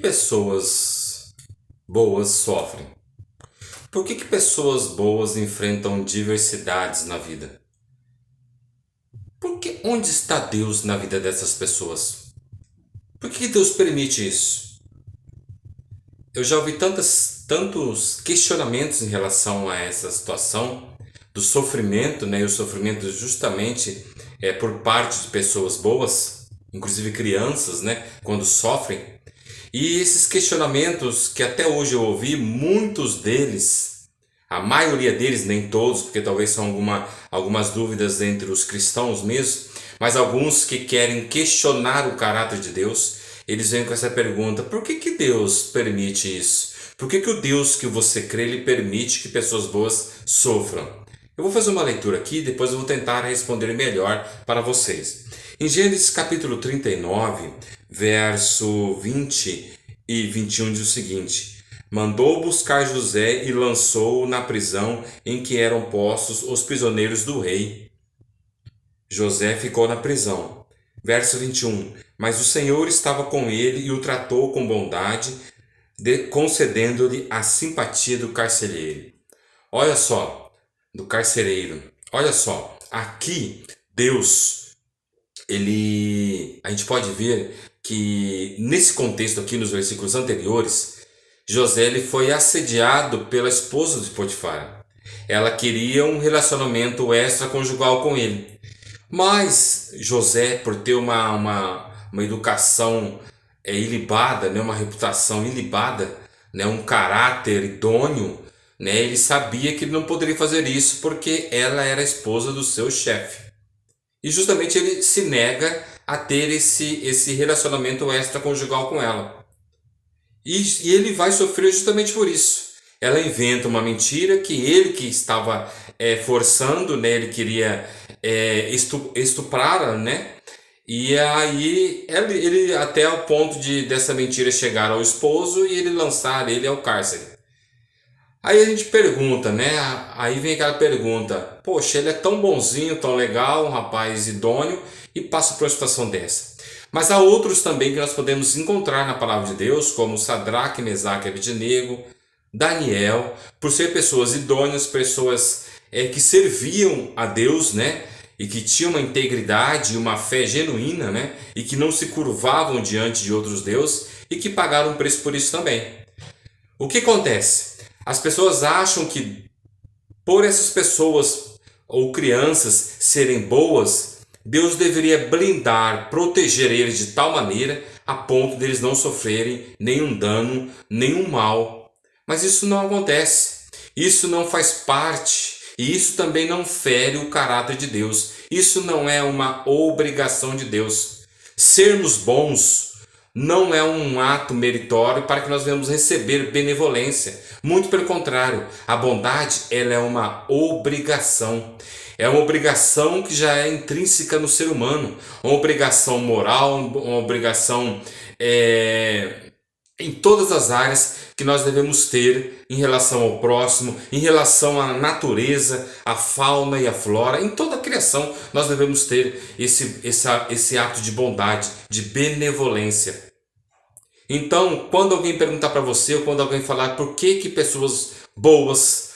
pessoas boas sofrem? Por que pessoas boas enfrentam diversidades na vida? Porque onde está Deus na vida dessas pessoas? Por que Deus permite isso? Eu já ouvi tantos questionamentos em relação a essa situação do sofrimento, né? E o sofrimento justamente é por parte de pessoas boas, inclusive crianças, né? Quando sofrem. E esses questionamentos que até hoje eu ouvi, muitos deles, a maioria deles, nem todos, porque talvez são algumas dúvidas entre os cristãos mesmo, mas alguns que querem questionar o caráter de Deus, eles vêm com essa pergunta: por que Deus permite isso? Por que o Deus que você crê, ele permite que pessoas boas sofram? Eu vou fazer uma leitura aqui, depois eu vou tentar responder melhor para vocês. Em Gênesis capítulo 39, verso 20 e 21 diz o seguinte: mandou buscar José e lançou-o na prisão em que eram postos os prisioneiros do rei. José ficou na prisão. Verso 21. Mas o Senhor estava com ele e o tratou com bondade, concedendo-lhe a simpatia do carcereiro. Olha só, do carcereiro. Olha só, aqui Deus, a gente pode ver que nesse contexto aqui, nos versículos anteriores, José ele foi assediado pela esposa de Potifar. Ela queria um relacionamento extraconjugal com ele. Mas José, por ter uma educação ilibada, né, uma reputação ilibada, né, um caráter idôneo, né, ele sabia que ele não poderia fazer isso porque ela era a esposa do seu chefe. E justamente ele se nega a ter esse relacionamento extraconjugal com ela. E ele vai sofrer justamente por isso. Ela inventa uma mentira que ele que estava forçando, né? Ele queria estuprá-la, né? E aí ele até o ponto dessa mentira chegar ao esposo e ele lançar ele ao cárcere. Aí a gente pergunta, né? Aí vem aquela pergunta: poxa, ele é tão bonzinho, tão legal, um rapaz idôneo e passa por uma situação dessa. Mas há outros também que nós podemos encontrar na palavra de Deus, como Sadraque, Mesaque e Abednego, Daniel, por ser pessoas idôneas, pessoas que serviam a Deus, né? E que tinham uma integridade e uma fé genuína, né? E que não se curvavam diante de outros deuses e que pagaram um preço por isso também. O que acontece? As pessoas acham que por essas pessoas ou crianças serem boas, Deus deveria blindar, proteger eles de tal maneira a ponto deles não sofrerem nenhum dano, nenhum mal. Mas isso não acontece. Isso não faz parte. E isso também não fere o caráter de Deus. Isso não é uma obrigação de Deus. Sermos bons não é um ato meritório para que nós venhamos receber benevolência. Muito pelo contrário, a bondade ela é uma obrigação. É uma obrigação que já é intrínseca no ser humano. Uma obrigação moral, uma obrigação em todas as áreas que nós devemos ter em relação ao próximo, em relação à natureza, à fauna e à flora. Em toda a criação nós devemos ter esse ato de bondade, de benevolência. Então, quando alguém perguntar para você, ou quando alguém falar por que pessoas boas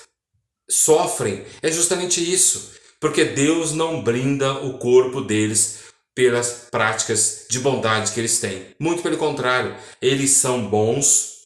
sofrem, é justamente isso. Porque Deus não blinda o corpo deles pelas práticas de bondade que eles têm. Muito pelo contrário, eles são bons,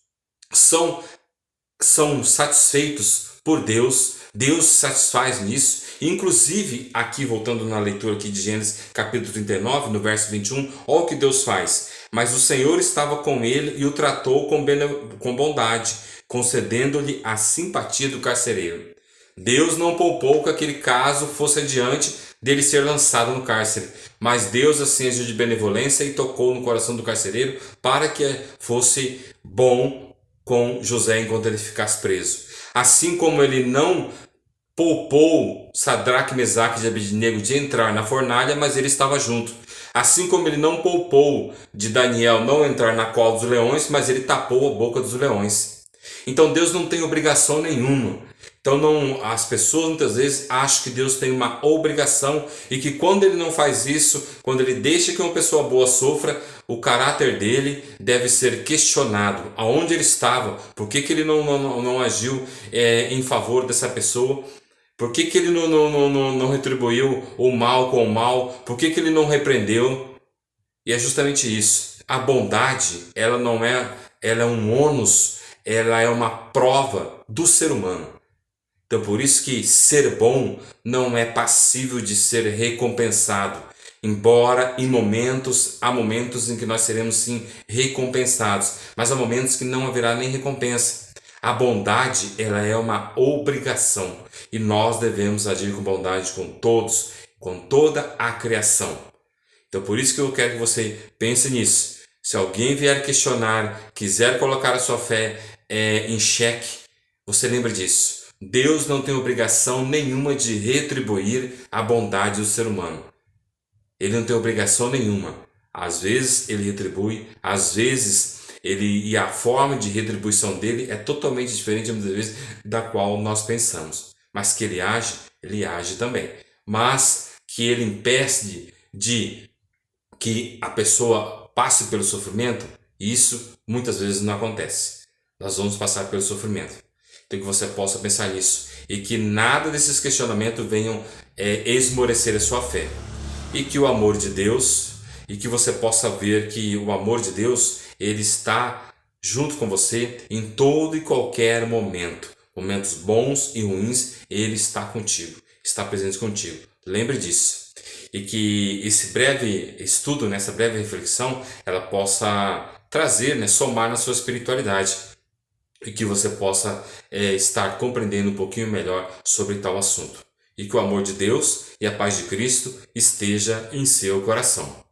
são satisfeitos por Deus. Deus se satisfaz nisso. Inclusive, aqui voltando na leitura aqui de Gênesis capítulo 39, no verso 21, olha o que Deus faz. Mas o Senhor estava com ele e o tratou com bondade, concedendo-lhe a simpatia do carcereiro. Deus não poupou que aquele caso fosse adiante dele ser lançado no cárcere, mas Deus assim agiu de benevolência e tocou no coração do carcereiro para que fosse bom com José enquanto ele ficasse preso. Assim como ele não poupou Sadraque, Mesaque e Abednego de entrar na fornalha, mas ele estava junto. Assim como ele não poupou de Daniel não entrar na cova dos leões, mas ele tapou a boca dos leões. Então Deus não tem obrigação nenhuma Então não, as pessoas muitas vezes acham que Deus tem uma obrigação e que quando ele não faz isso, quando ele deixa que uma pessoa boa sofra, o caráter dele deve ser questionado. Aonde ele estava? Por que ele não agiu em favor dessa pessoa? Por que ele não retribuiu o mal com o mal? Por que ele não repreendeu? E é justamente isso. A bondade, ela é um ônus, ela é uma prova do ser humano. Então por isso que ser bom não é passível de ser recompensado. Embora há momentos em que nós seremos sim recompensados, mas há momentos que não haverá nem recompensa. A bondade, ela é uma obrigação e nós devemos agir com bondade com todos, com toda a criação. Então por isso que eu quero que você pense nisso. Se alguém vier questionar, quiser colocar a sua fé em xeque, você lembre disso. Deus não tem obrigação nenhuma de retribuir a bondade do ser humano. Ele não tem obrigação nenhuma. Às vezes ele retribui, às vezes e a forma de retribuição dele é totalmente diferente muitas vezes da qual nós pensamos. Mas que ele age também. Mas que ele impede de que a pessoa passe pelo sofrimento, isso muitas vezes não acontece. Nós vamos passar pelo sofrimento. Então que você possa pensar nisso e que nada desses questionamentos venham esmorecer a sua fé. E que o amor de Deus, e que você possa ver que o amor de Deus, ele está junto com você em todo e qualquer momento. Momentos bons e ruins, ele está contigo, está presente contigo. Lembre disso. E que esse breve estudo, essa breve reflexão, ela possa trazer, somar na sua espiritualidade. E que você possa estar compreendendo um pouquinho melhor sobre tal assunto. E que o amor de Deus e a paz de Cristo esteja em seu coração.